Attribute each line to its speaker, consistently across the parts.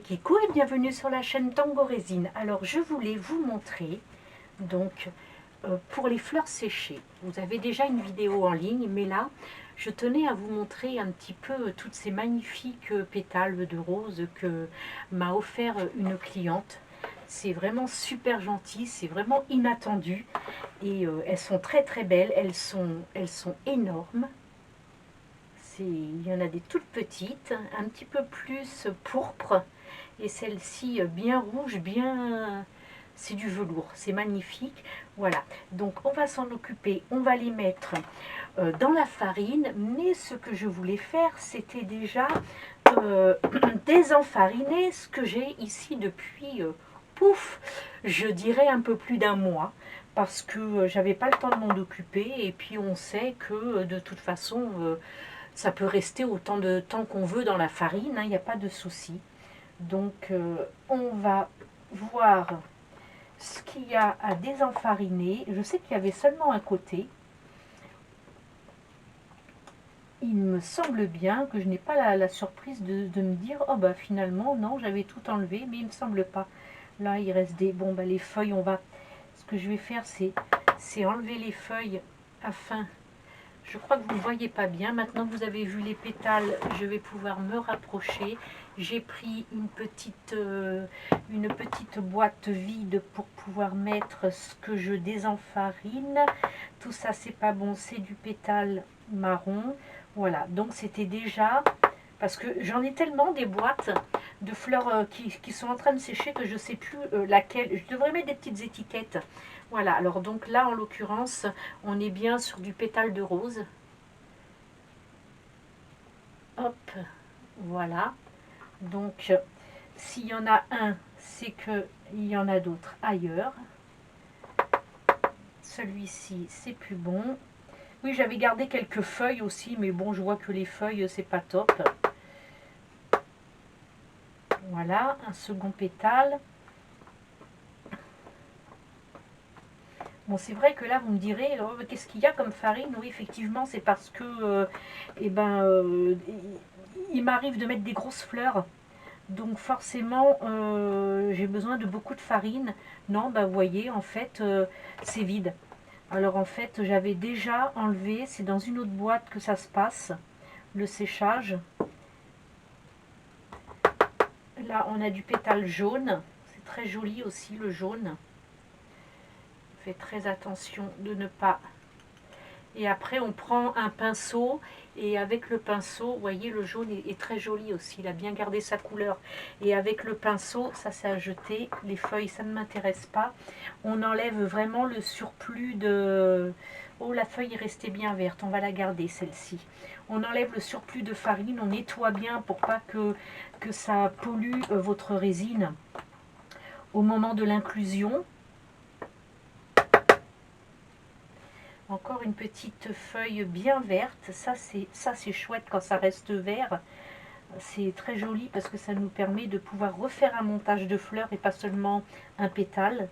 Speaker 1: Kiko et bienvenue sur la chaîne Tango Résine. Alors je voulais vous montrer donc pour les fleurs séchées. Vous avez déjà une vidéo en ligne, mais là je tenais à vous montrer un petit peu toutes ces magnifiques pétales de rose que m'a offert une cliente. C'est vraiment super gentil, c'est vraiment inattendu et elles sont très très belles, elles sont énormes. Il y en a des toutes petites, un petit peu plus pourpre, et celle-ci bien rouge, bien... C'est du velours, c'est magnifique. Voilà, donc on va s'en occuper, on va les mettre dans la farine, mais ce que je voulais faire, c'était déjà désenfariner ce que j'ai ici depuis, pouf, je dirais un peu plus d'un mois, parce que j'avais pas le temps de m'en occuper, et puis on sait que de toute façon... ça peut rester autant de temps qu'on veut dans la farine, il n'y a pas de souci. Donc on va voir ce qu'il y a à désenfariner. Je sais qu'il y avait seulement un côté. Il me semble bien que je n'ai pas la surprise de me dire, oh bah finalement non, j'avais tout enlevé, mais il ne me semble pas. Là il reste des... Bon bah les feuilles, on va... Ce que je vais faire c'est enlever les feuilles afin... Je crois que vous ne voyez pas bien. Maintenant que vous avez vu les pétales, je vais pouvoir me rapprocher. J'ai pris une petite boîte vide pour pouvoir mettre ce que je désenfarine. Tout ça, c'est pas bon, c'est du pétale marron. Voilà, donc c'était déjà... Parce que j'en ai tellement des boîtes de fleurs qui sont en train de sécher que je ne sais plus laquelle. Je devrais mettre des petites étiquettes. Voilà, alors donc là, en l'occurrence, on est bien sur du pétale de rose. Hop, voilà. Donc, s'il y en a un, c'est qu'il y en a d'autres ailleurs. Celui-ci, c'est plus bon. Oui, j'avais gardé quelques feuilles aussi, mais bon, je vois que les feuilles, c'est pas top. Voilà, un second pétale. Bon, c'est vrai que là, vous me direz, oh, qu'est-ce qu'il y a comme farine? Oui, effectivement, c'est parce que il m'arrive de mettre des grosses fleurs. Donc forcément, j'ai besoin de beaucoup de farine. Non, bah vous voyez, en fait, c'est vide. Alors en fait, j'avais déjà enlevé, c'est dans une autre boîte que ça se passe, le séchage. Là, on a du pétale jaune. C'est très joli aussi, le jaune. Faites très attention de ne pas... Et après, on prend un pinceau et avec le pinceau, vous voyez, le jaune est très joli aussi. Il a bien gardé sa couleur. Et avec le pinceau, ça c'est à jeter. Les feuilles, ça ne m'intéresse pas. On enlève vraiment le surplus de... Oh, la feuille est restée bien verte. On va la garder, celle-ci. On enlève le surplus de farine. On nettoie bien pour pas que ça pollue votre résine au moment de l'inclusion. Encore une petite feuille bien verte, ça c'est chouette quand ça reste vert. C'est très joli parce que ça nous permet de pouvoir refaire un montage de fleurs et pas seulement un pétale.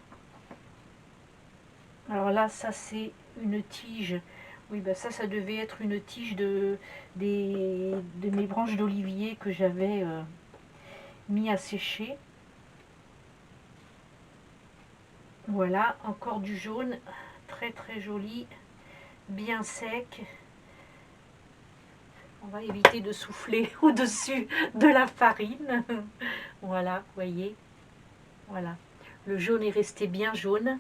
Speaker 1: Alors là, ça c'est une tige. Oui, bah ça devait être une tige de mes branches d'olivier que j'avais mis à sécher. Voilà, encore du jaune, très très joli, bien sec. On va éviter de souffler au-dessus de la farine. Voilà, vous voyez. Voilà. Le jaune est resté bien jaune.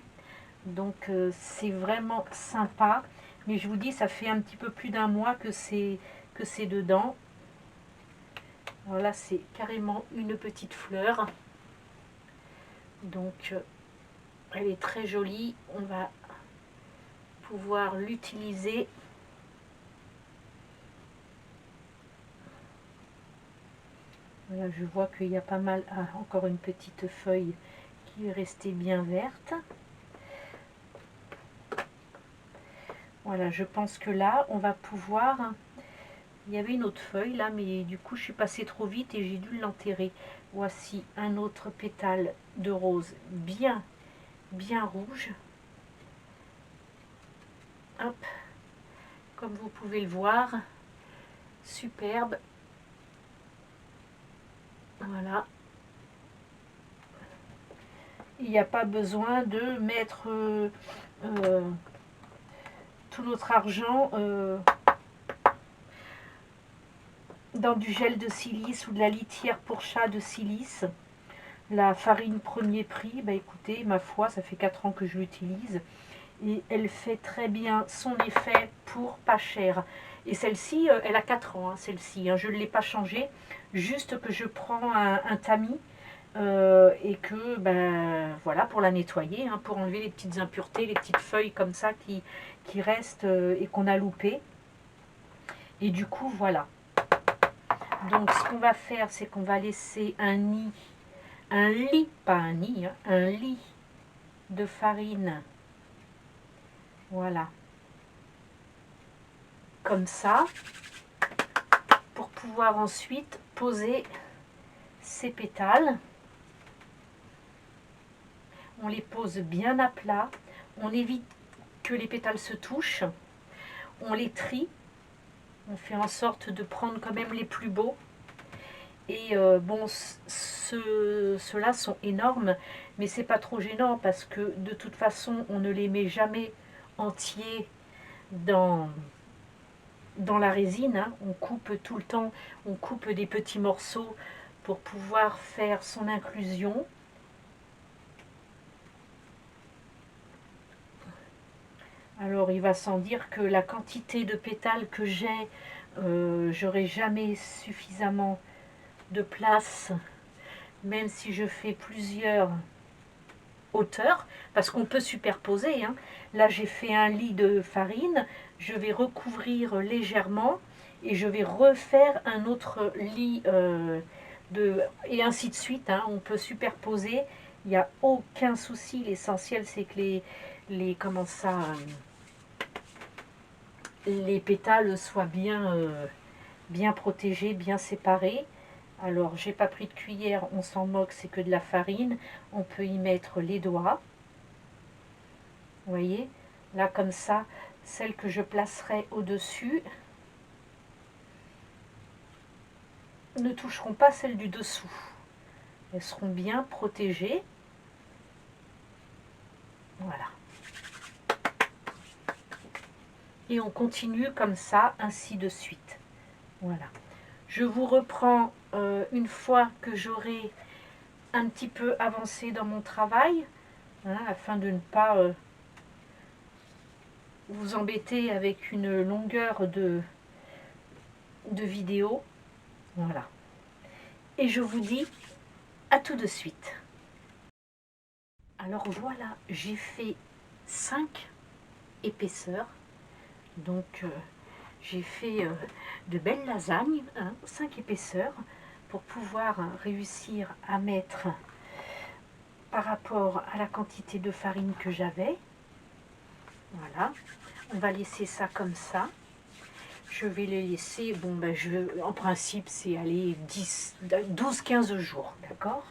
Speaker 1: Donc c'est vraiment sympa. Mais je vous dis, ça fait un petit peu plus d'un mois que c'est dedans. Alors là, c'est carrément une petite fleur. Donc elle est très jolie. On va pouvoir l'utiliser. Voilà, je vois qu'il y a pas mal... Ah, encore une petite feuille qui est restée bien verte. Voilà, je pense que là, on va pouvoir... Il y avait une autre feuille là, mais du coup, je suis passée trop vite et j'ai dû l'enterrer. Voici un autre pétale de rose bien, bien rouge. Hop, comme vous pouvez le voir, superbe. Voilà. Il n'y a pas besoin de mettre tout notre argent dans du gel de silice ou de la litière pour chat de silice. La farine premier prix, bah écoutez, ma foi, ça fait 4 ans que je l'utilise. Et elle fait très bien son effet pour pas cher. Et celle-ci, elle a 4 ans, hein, celle-ci. Hein, je ne l'ai pas changée, juste que je prends un tamis et que, ben voilà, pour la nettoyer, hein, pour enlever les petites impuretés, les petites feuilles comme ça qui restent et qu'on a loupées. Et du coup, voilà. Donc, ce qu'on va faire, c'est qu'on va laisser un lit, pas un nid, hein, un lit de farine. Voilà. Comme ça, pour pouvoir ensuite poser ces pétales. On les pose bien à plat, on évite que les pétales se touchent, on les trie, on fait en sorte de prendre quand même les plus beaux. Et bon, ceux-là sont énormes, mais c'est pas trop gênant parce que de toute façon, on ne les met jamais entiers dans la résine. Hein. On coupe tout le temps, on coupe des petits morceaux pour pouvoir faire son inclusion. Alors il va sans dire que la quantité de pétales que j'ai, j'aurai jamais suffisamment de place, même si je fais plusieurs hauteurs, parce qu'on peut superposer. Hein. Là j'ai fait un lit de farine, je vais recouvrir légèrement et je vais refaire un autre lit et ainsi de suite. Hein. On peut superposer, il n'y a aucun souci. L'essentiel c'est que comment ça, les pétales soient bien protégés, bien séparés. Alors, j'ai pas pris de cuillère, on s'en moque, c'est que de la farine. On peut y mettre les doigts. Vous voyez, là comme ça, celles que je placerai au-dessus ne toucheront pas celles du dessous. Elles seront bien protégées. Voilà. Et on continue comme ça, ainsi de suite. Voilà. Je vous reprends une fois que j'aurai un petit peu avancé dans mon travail, hein, afin de ne pas vous embêter avec une longueur de vidéo. Voilà. Et je vous dis à tout de suite. Alors voilà, j'ai fait 5 épaisseurs. Donc j'ai fait de belles lasagnes, hein, 5 épaisseurs, pour pouvoir réussir à mettre par rapport à la quantité de farine que j'avais. Voilà, on va laisser ça comme ça. Je vais les laisser, bon ben en principe c'est aller 12-15 jours, d'accord.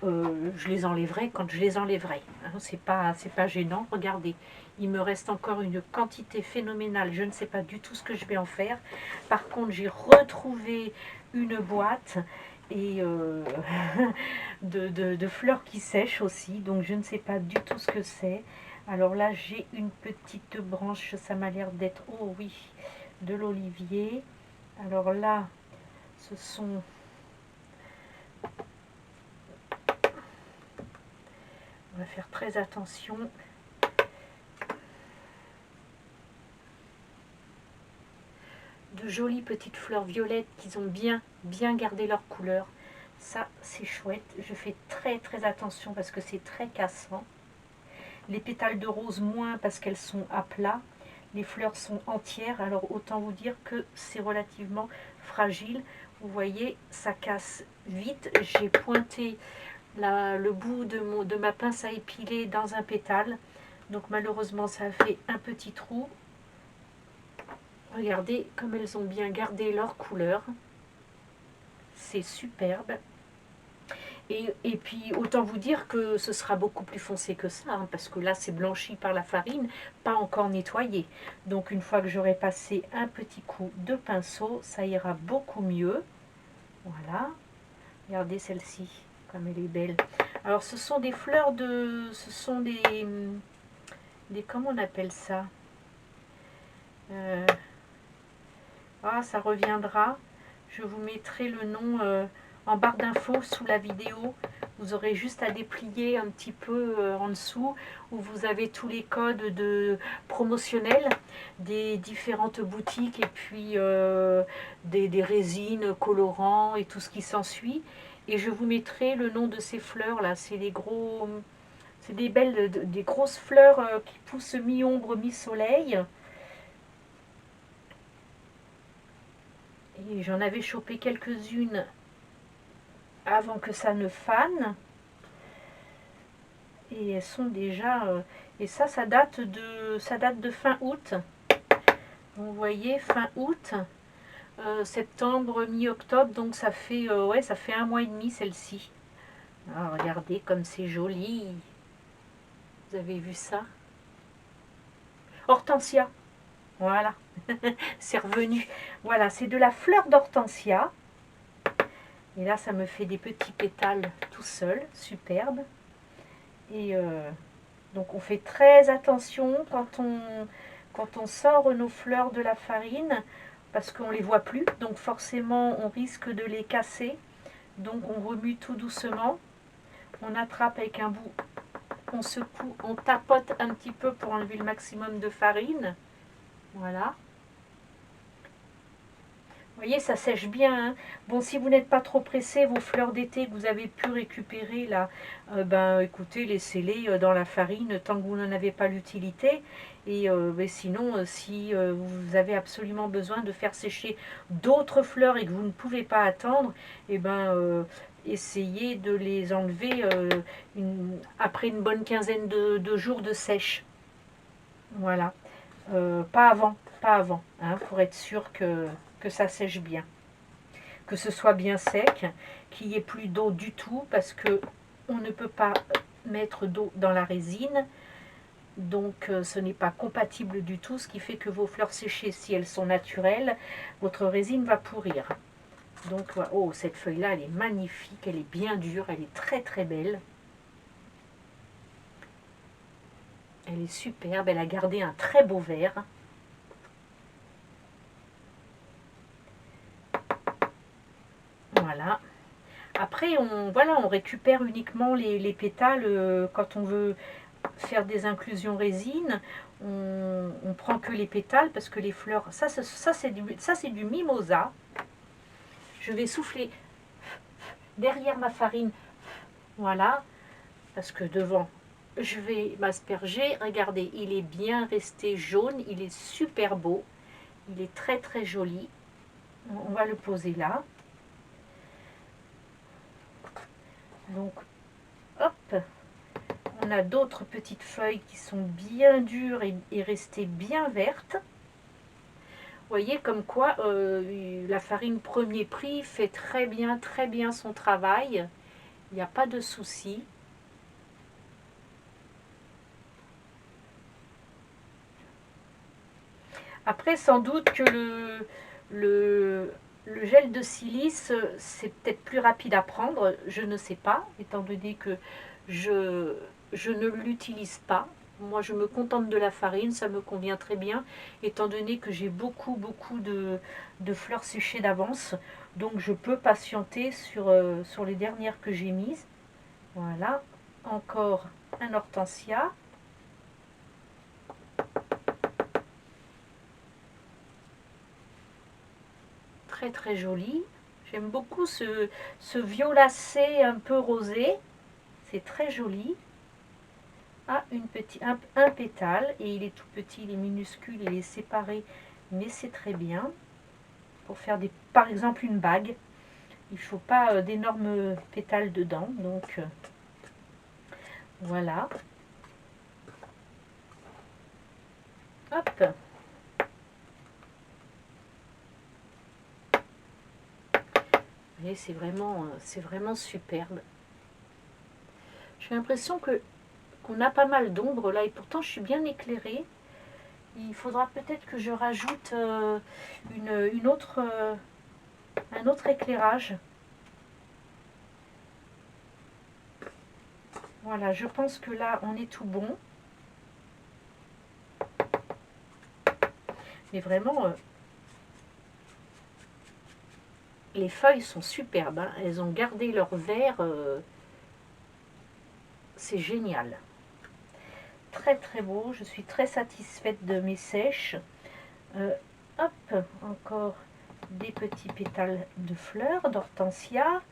Speaker 1: Je les enlèverai quand je les enlèverai. Hein, c'est pas gênant. Regardez, il me reste encore une quantité phénoménale. Je ne sais pas du tout ce que je vais en faire. Par contre, j'ai retrouvé une boîte et de fleurs qui sèchent aussi. Donc, je ne sais pas du tout ce que c'est. Alors là, j'ai une petite branche. Ça m'a l'air d'être, oh oui, de l'olivier. Alors là, ce sont... On va faire très attention. De jolies petites fleurs violettes qui ont bien gardé leur couleur. Ça, c'est chouette. Je fais très attention parce que c'est très cassant. Les pétales de rose moins parce qu'elles sont à plat. Les fleurs sont entières. Alors autant vous dire que c'est relativement fragile. Vous voyez, ça casse vite. J'ai pointé le bout de ma pince à épiler dans un pétale. Donc malheureusement, ça a fait un petit trou. Regardez comme elles ont bien gardé leur couleur. C'est superbe. Et puis, autant vous dire que ce sera beaucoup plus foncé que ça, hein, parce que là, c'est blanchi par la farine, pas encore nettoyé. Donc, une fois que j'aurai passé un petit coup de pinceau, ça ira beaucoup mieux. Voilà. Regardez celle-ci, comme elle est belle. Alors ce sont des fleurs de... Ce sont des comment on appelle ça? Ah, ça reviendra. Je vous mettrai le nom en barre d'infos sous la vidéo. Vous aurez juste à déplier un petit peu en dessous où vous avez tous les codes promotionnels des différentes boutiques et puis des résines, colorants et tout ce qui s'ensuit. Et je vous mettrai le nom de ces fleurs là. C'est des gros, c'est des belles, des grosses fleurs qui poussent mi-ombre, mi-soleil. Et j'en avais chopé quelques-unes avant que ça ne fane. Et elles sont déjà... et ça date de fin août. Vous voyez, fin août, septembre, mi-octobre. Donc ça fait, ouais, ça fait 1 mois et demi celle-ci. Ah, regardez comme c'est joli. Vous avez vu ça? Hortensia. Voilà. C'est revenu. Voilà, c'est de la fleur d'hortensia. Et là, ça me fait des petits pétales tout seul. Superbe. Et donc on fait très attention quand on sort nos fleurs de la farine, parce qu'on ne les voit plus, donc forcément on risque de les casser. Donc on remue tout doucement, on attrape avec un bout, on secoue, on tapote un petit peu pour enlever le maximum de farine. Voilà. Vous voyez, ça sèche bien. Hein. Bon, si vous n'êtes pas trop pressé, vos fleurs d'été que vous avez pu récupérer, là, ben, écoutez, laissez-les dans la farine tant que vous n'en avez pas l'utilité. Et ben, sinon, si vous avez absolument besoin de faire sécher d'autres fleurs et que vous ne pouvez pas attendre, et ben, essayez de les enlever après une bonne quinzaine de jours de sèche. Voilà. Pas avant, pas avant, hein, pour être sûr que ça sèche bien. Que ce soit bien sec, qu'il n'y ait plus d'eau du tout, parce que on ne peut pas mettre d'eau dans la résine, donc ce n'est pas compatible du tout, ce qui fait que vos fleurs séchées, si elles sont naturelles, votre résine va pourrir. Donc, oh, cette feuille-là, elle est magnifique, elle est bien dure, elle est très très belle. Elle est superbe, elle a gardé un très beau vert. Voilà. Après, on récupère uniquement les pétales quand on veut faire des inclusions résine. On prend que les pétales parce que les fleurs, ça c'est du mimosa. Je vais souffler derrière ma farine, voilà, parce que devant, je vais m'asperger. Regardez, il est bien resté jaune, il est super beau, il est très très joli. On va le poser là. Donc, hop, on a d'autres petites feuilles qui sont bien dures et restées bien vertes. Vous voyez comme quoi la farine premier prix fait très bien son travail. Il n'y a pas de souci. Après, sans doute que le gel de silice, c'est peut-être plus rapide à prendre. Je ne sais pas, étant donné que je ne l'utilise pas. Moi, je me contente de la farine, ça me convient très bien, étant donné que j'ai beaucoup de fleurs séchées d'avance. Donc, je peux patienter sur les dernières que j'ai mises. Voilà, encore un hortensia. Très très joli. J'aime beaucoup ce violacé un peu rosé. C'est très joli. Ah, un pétale, et il est tout petit, il est minuscule, il est séparé, mais c'est très bien. Pour faire par exemple une bague, il ne faut pas d'énormes pétales dedans, donc voilà. Hop. Vous voyez, c'est vraiment superbe. J'ai l'impression qu'on a pas mal d'ombre là, et pourtant je suis bien éclairée. Il faudra peut-être que je rajoute un autre éclairage. Voilà, je pense que là, on est tout bon. Mais vraiment, les feuilles sont superbes. Hein. Elles ont gardé leur vert. C'est génial. Très très beau. Je suis très satisfaite de mes sèches. Hop, encore des petits pétales de fleurs, d'hortensia.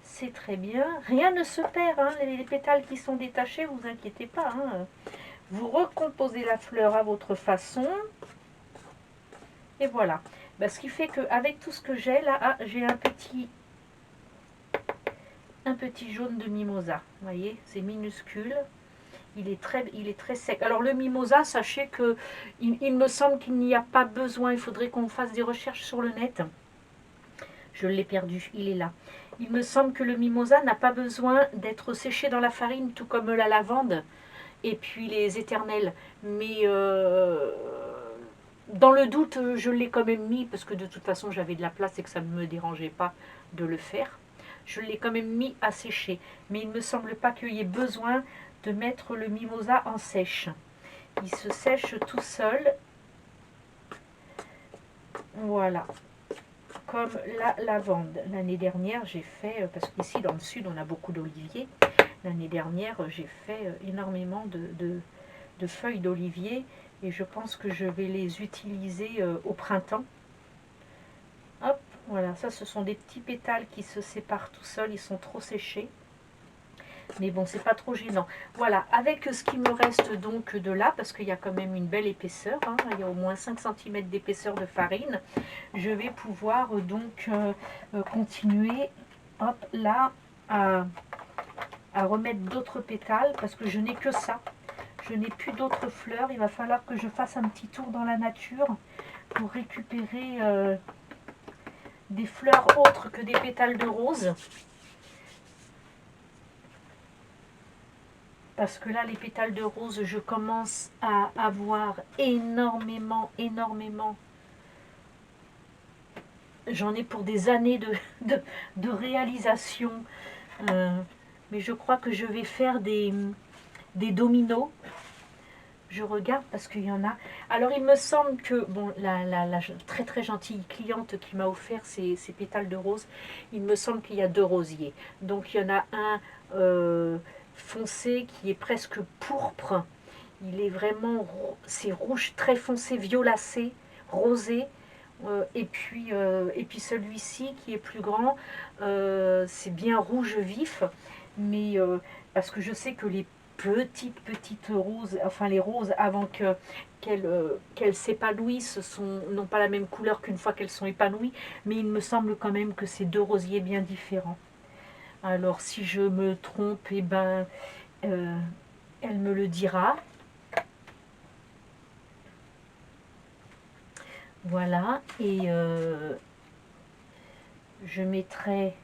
Speaker 1: C'est très bien. Rien ne se perd. Hein. Les pétales qui sont détachés, vous inquiétez pas. Hein. Vous recomposez la fleur à votre façon. Et voilà. Ben, ce qui fait qu'avec tout ce que j'ai là, ah, j'ai un petit jaune de mimosa. Vous voyez, c'est minuscule. Il est très sec. Alors le mimosa, sachez que il me semble qu'il n'y a pas besoin. Il faudrait qu'on fasse des recherches sur le net. Je l'ai perdu, il est là. Il me semble que le mimosa n'a pas besoin d'être séché dans la farine, tout comme la lavande et puis les éternels. Mais dans le doute, je l'ai quand même mis, parce que de toute façon j'avais de la place et que ça ne me dérangeait pas de le faire. Je l'ai quand même mis à sécher. Mais il ne me semble pas qu'il y ait besoin de mettre le mimosa en sèche. Il se sèche tout seul. Voilà. Comme la lavande. L'année dernière, j'ai fait, parce qu'ici dans le sud, on a beaucoup d'oliviers. L'année dernière, j'ai fait énormément de feuilles d'olivier. Et je pense que je vais les utiliser au printemps. Hop, voilà. Ça, ce sont des petits pétales qui se séparent tout seuls. Ils sont trop séchés. Mais bon, c'est pas trop gênant. Voilà, avec ce qui me reste donc de là, parce qu'il y a quand même une belle épaisseur, hein, il y a au moins 5 cm d'épaisseur de farine, je vais pouvoir donc continuer, hop, là, à remettre d'autres pétales, parce que je n'ai que ça. Je n'ai plus d'autres fleurs. Il va falloir que je fasse un petit tour dans la nature pour récupérer des fleurs autres que des pétales de rose. Parce que là, les pétales de rose, je commence à avoir énormément. J'en ai pour des années de réalisation. Mais je crois que je vais faire des dominos. Je regarde parce qu'il y en a. Alors, il me semble que, bon, la très très gentille cliente qui m'a offert ces pétales de rose, il me semble qu'il y a 2 rosiers. Donc, il y en a un foncé qui est presque pourpre. Il est vraiment, c'est rouge très foncé, violacé, rosé. Et puis celui-ci qui est plus grand, c'est bien rouge vif. Mais parce que je sais que les petites roses, enfin les roses avant qu'elles s'épanouissent n'ont pas la même couleur qu'une fois qu'elles sont épanouies. Mais il me semble quand même que c'est 2 rosiers bien différents. Alors si je me trompe, eh ben, elle me le dira. Voilà, et je mettrai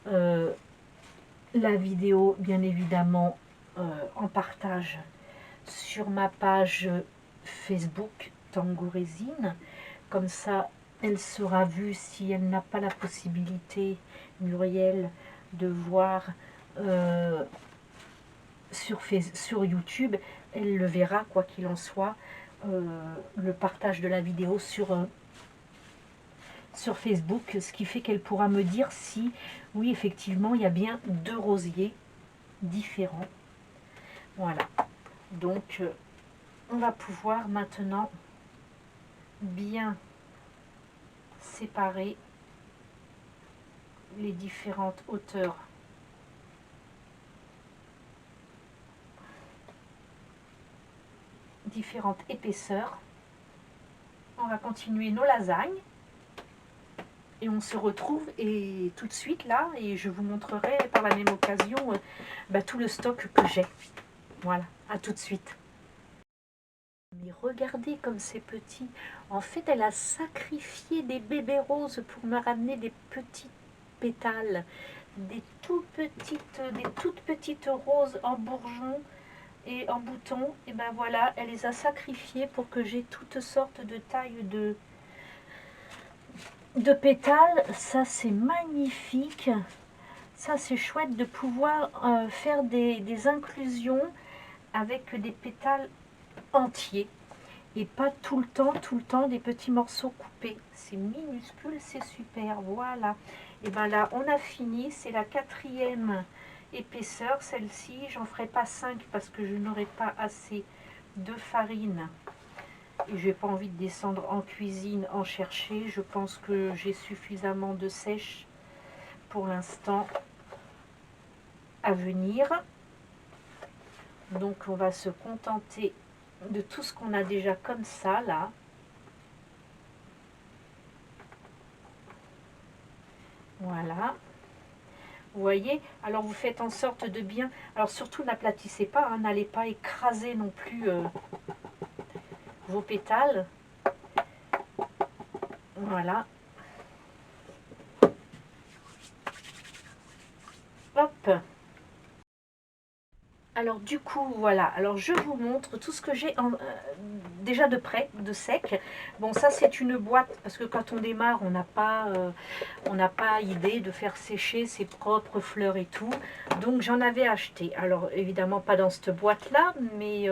Speaker 1: la vidéo bien évidemment en partage sur ma page Facebook Tango Résine. Comme ça, elle sera vue si elle n'a pas la possibilité, Muriel, de voir sur YouTube. Elle le verra, quoi qu'il en soit, le partage de la vidéo sur Facebook, ce qui fait qu'elle pourra me dire si, oui, effectivement, il y a bien 2 rosiers différents. Voilà. Donc, on va pouvoir maintenant bien séparer les différentes hauteurs différentes épaisseurs. On va continuer nos lasagnes et on se retrouve et tout de suite là, et je vous montrerai par la même occasion tout le stock que j'ai. Voilà, à tout de suite. Mais regardez comme c'est petit. En fait, elle a sacrifié des bébés roses pour me ramener des petits pétales, des toutes petites roses en bourgeons et en boutons. Et ben voilà, elle les a sacrifiées pour que j'ai toutes sortes de tailles de pétales. Ça, c'est magnifique. Ça, c'est chouette de pouvoir faire des inclusions avec des pétales entiers et pas tout le temps des petits morceaux coupés. C'est minuscule, c'est super. Voilà. Et bien là, on a fini. C'est la 4e épaisseur. Celle-ci, j'en ferai pas 5 parce que je n'aurai pas assez de farine. Et je n'ai pas envie de descendre en cuisine en chercher. Je pense que j'ai suffisamment de sèche pour l'instant à venir. Donc on va se contenter de tout ce qu'on a déjà comme ça là. Voilà. Vous voyez, alors vous faites en sorte de bien, alors surtout n'aplatissez pas, hein, n'allez pas écraser non plus vos pétales. Voilà. Hop. Alors du coup, voilà, alors je vous montre tout ce que j'ai déjà de près, de sec. Bon, ça c'est une boîte, parce que quand on démarre, on n'a pas idée de faire sécher ses propres fleurs et tout. Donc j'en avais acheté. Alors évidemment pas dans cette boîte-là, mais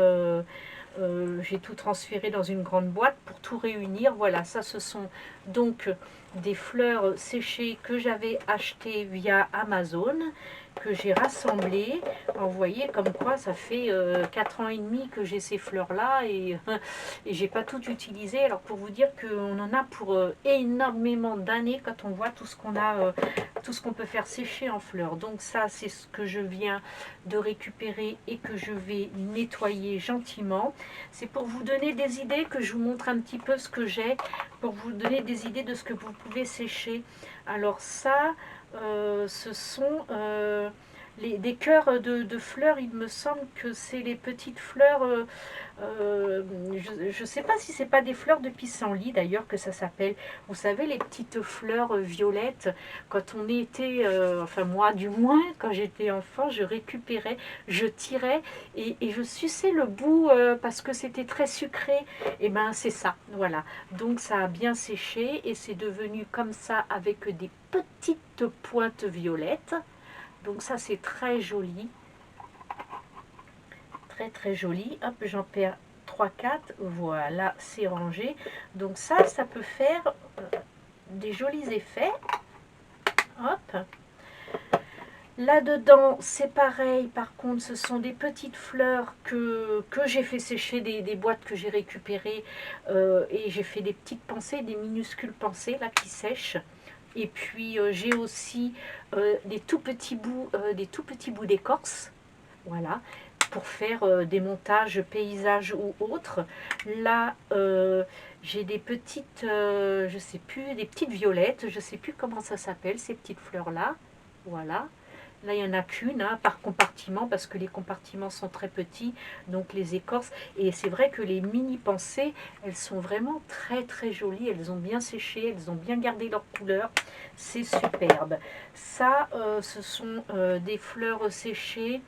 Speaker 1: j'ai tout transféré dans une grande boîte pour tout réunir. Voilà, ça ce sont donc des fleurs séchées que j'avais achetées via Amazon, que j'ai rassemblées. Vous voyez comme quoi ça fait 4 ans et demi que j'ai ces fleurs là et j'ai pas tout utilisé. Alors pour vous dire qu'on en a pour énormément d'années quand on voit tout ce qu'on a, tout ce qu'on peut faire sécher en fleurs. Donc ça c'est ce que je viens de récupérer et que je vais nettoyer gentiment. C'est pour vous donner des idées, que je vous montre un petit peu ce que j'ai, pour vous donner des idées de ce que vous pouvez sécher. Alors ça, ce sont des cœurs de fleurs. Il me semble que c'est les petites fleurs, je ne sais pas si c'est pas des fleurs de pissenlit d'ailleurs que ça s'appelle. Vous savez, les petites fleurs violettes, quand on était, enfin moi du moins, quand j'étais enfant, je récupérais, je tirais et je suçais le bout parce que c'était très sucré. Et ben c'est ça, voilà. Donc ça a bien séché et c'est devenu comme ça avec des petites pointes violettes. Donc ça c'est très joli, très très joli. Hop, j'en perds 3-4, voilà, c'est rangé. Donc ça peut faire des jolis effets. Hop. Là-dedans, c'est pareil, par contre, ce sont des petites fleurs que j'ai fait sécher, des boîtes que j'ai récupérées, et j'ai fait des petites pensées, des minuscules pensées, là, qui sèchent. Et puis, j'ai aussi des tout petits bouts d'écorce, voilà, pour faire des montages paysages ou autres. Là, j'ai des petites, je sais plus, des petites violettes, je sais plus comment ça s'appelle, ces petites fleurs-là, voilà. Là, il n'y en a qu'une par compartiment parce que les compartiments sont très petits, donc les écorces. Et c'est vrai que les mini pensées, elles sont vraiment très très jolies. Elles ont bien séché, elles ont bien gardé leur couleur. C'est superbe. Ça, ce sont des fleurs séchées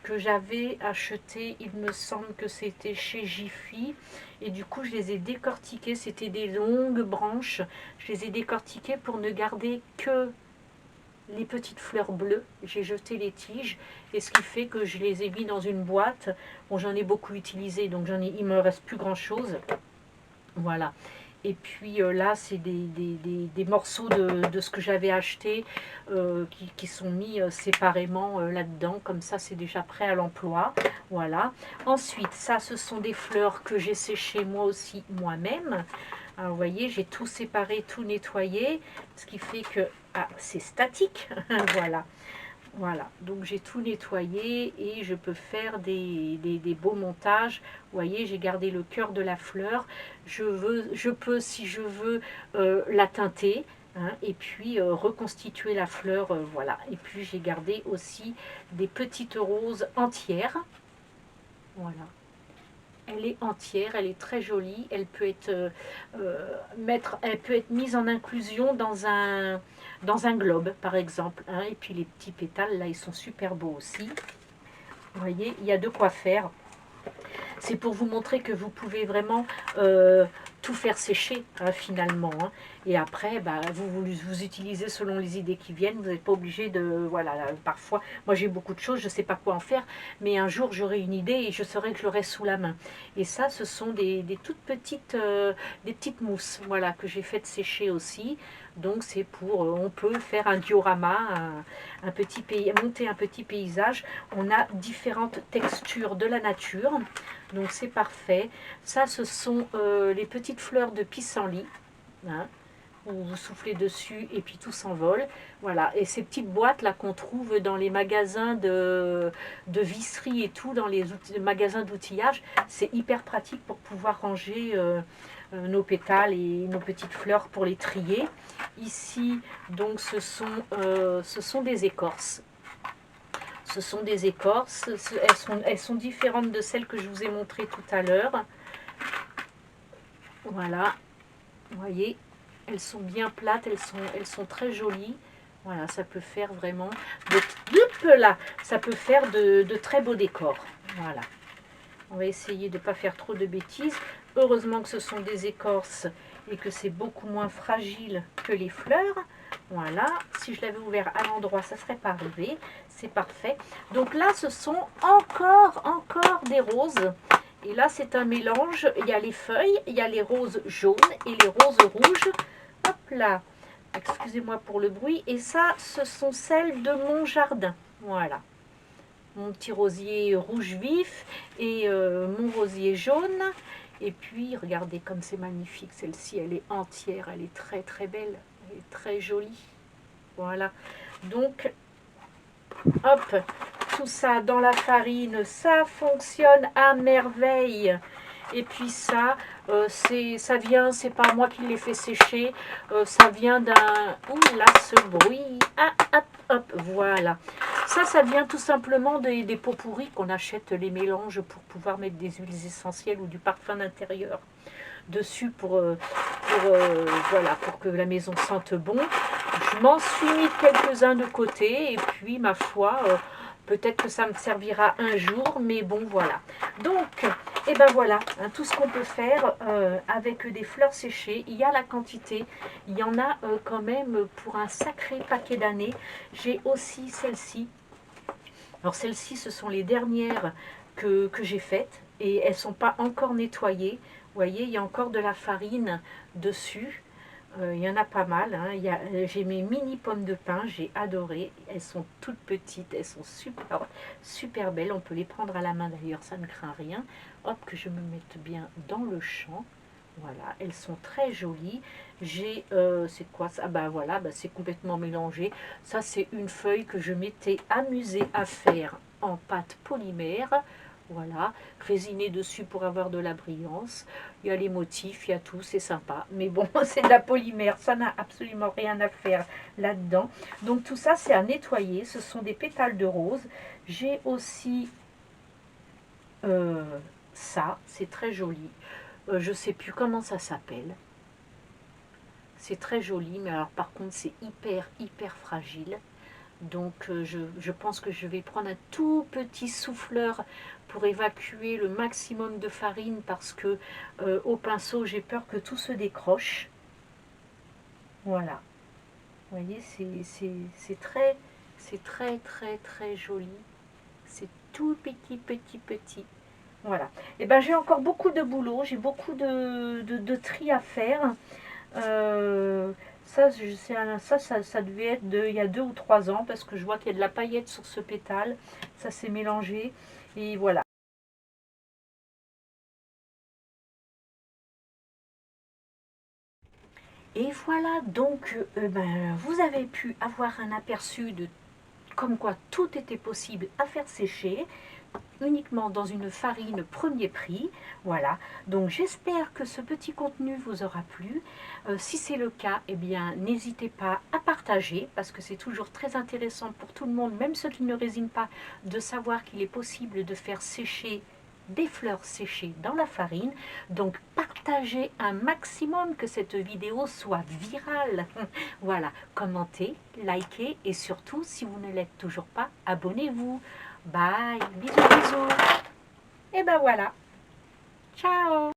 Speaker 1: que j'avais achetées. Il me semble que c'était chez Jiffy. Et du coup, je les ai décortiquées. C'était des longues branches. Je les ai décortiquées pour ne garder que les petites fleurs bleues. J'ai jeté les tiges et ce qui fait que je les ai mis dans une boîte. Bon, j'en ai beaucoup utilisé, donc il me reste plus grand chose, voilà. Et puis là c'est des morceaux de ce que j'avais acheté qui sont mis séparément là dedans, comme ça c'est déjà prêt à l'emploi, voilà. Ensuite ça, ce sont des fleurs que j'ai séchées moi aussi moi-même. Alors, vous voyez, j'ai tout séparé, tout nettoyé, ce qui fait que c'est statique. Voilà, voilà. Donc j'ai tout nettoyé et je peux faire des beaux montages. Vous voyez, j'ai gardé le cœur de la fleur. Je peux, si je veux, la teinter. Hein, et puis reconstituer la fleur, voilà. Et puis j'ai gardé aussi des petites roses entières. Voilà. Elle est entière, elle est très jolie, elle peut être, elle peut être mise en inclusion dans un globe par exemple. Hein. Et puis les petits pétales là, ils sont super beaux aussi. Vous voyez, il y a de quoi faire. C'est pour vous montrer que vous pouvez vraiment tout faire sécher finalement. Hein. Et après, bah, vous utilisez selon les idées qui viennent. Vous n'êtes pas obligé de... Voilà, là, parfois, moi j'ai beaucoup de choses, je ne sais pas quoi en faire. Mais un jour, j'aurai une idée et je saurai que je l'aurai sous la main. Et ça, ce sont des toutes petites, des petites mousses voilà, que j'ai faites sécher aussi. Donc c'est pour, on peut faire un diorama, un petit pays, monter un petit paysage. On a différentes textures de la nature. Donc c'est parfait. Ça, ce sont les petites fleurs de pissenlit. Hein, où vous soufflez dessus et puis tout s'envole. Voilà. Et ces petites boîtes là qu'on trouve dans les magasins de visserie et tout, dans les magasins d'outillage, c'est hyper pratique pour pouvoir ranger nos pétales et nos petites fleurs pour les trier. Ici, donc, ce sont des écorces. Ce sont des écorces, elles sont différentes de celles que je vous ai montrées tout à l'heure. Voilà, vous voyez, elles sont bien plates, elles sont très jolies. Voilà, ça peut faire vraiment ça peut faire de très beaux décors. Voilà. On va essayer de ne pas faire trop de bêtises. Heureusement que ce sont des écorces et que c'est beaucoup moins fragile que les fleurs. Voilà, si je l'avais ouvert à l'endroit, ça ne serait pas arrivé. C'est parfait. Donc là, ce sont encore des roses. Et là, c'est un mélange. Il y a les feuilles, il y a les roses jaunes et les roses rouges. Hop là, excusez-moi pour le bruit. Et ça, ce sont celles de mon jardin. Voilà. Mon petit rosier rouge vif et mon rosier jaune. Et puis, regardez comme c'est magnifique. Celle-ci, elle est entière. Elle est très, très belle. Elle est très jolie. Voilà. Donc, hop, tout ça dans la farine. Ça fonctionne à merveille. Et puis ça, ça vient, c'est pas moi qui l'ai fait sécher. Ça vient d'un... Ouh là, ce bruit. Ah, hop, hop, voilà. Ça vient tout simplement des pots pourris qu'on achète les mélanges pour pouvoir mettre des huiles essentielles ou du parfum d'intérieur dessus voilà, pour que la maison sente bon. Je m'en suis mis quelques-uns de côté et puis ma foi, peut-être que ça me servira un jour, mais bon voilà. Donc, et ben voilà, hein, tout ce qu'on peut faire avec des fleurs séchées. Il y a la quantité, il y en a quand même pour un sacré paquet d'années. J'ai aussi celle-ci. Alors celles-ci, ce sont les dernières que j'ai faites et elles ne sont pas encore nettoyées. Vous voyez, il y a encore de la farine dessus. Il y en a pas mal. Hein. J'ai mes mini pommes de pin, j'ai adoré. Elles sont toutes petites, elles sont super, super belles. On peut les prendre à la main d'ailleurs, ça ne craint rien. Hop, que je me mette bien dans le champ. Voilà, elles sont très jolies. J'ai, c'est quoi ça? Ah ben voilà, ben c'est complètement mélangé. Ça, c'est une feuille que je m'étais amusée à faire en pâte polymère. Voilà, résiné dessus pour avoir de la brillance. Il y a les motifs, il y a tout, c'est sympa. Mais bon, c'est de la polymère, ça n'a absolument rien à faire là-dedans. Donc tout ça, c'est à nettoyer. Ce sont des pétales de rose. J'ai aussi ça, c'est très joli. Je ne sais plus comment ça s'appelle. C'est très joli, mais alors par contre, c'est hyper fragile. Donc je pense que je vais prendre un tout petit souffleur pour évacuer le maximum de farine parce que au pinceau, j'ai peur que tout se décroche. Voilà. Vous voyez, c'est très joli. C'est tout petit. Voilà. Et ben j'ai encore beaucoup de boulot, j'ai beaucoup de tri à faire. Ça devait être il y a 2 ou 3 ans parce que je vois qu'il y a de la paillette sur ce pétale. Ça s'est mélangé et voilà. Et voilà, donc ben, vous avez pu avoir un aperçu de comme quoi tout était possible à faire sécher uniquement dans une farine premier prix. Voilà, donc j'espère que ce petit contenu vous aura plu. Si c'est le cas, eh bien n'hésitez pas à partager parce que c'est toujours très intéressant pour tout le monde, même ceux qui ne résinent pas, de savoir qu'il est possible de faire sécher des fleurs séchées dans la farine. Donc partagez un maximum, que cette vidéo soit virale. Voilà, commentez, likez et surtout, si vous ne l'êtes toujours pas, abonnez-vous. Bye, bisous. Et ben voilà, ciao.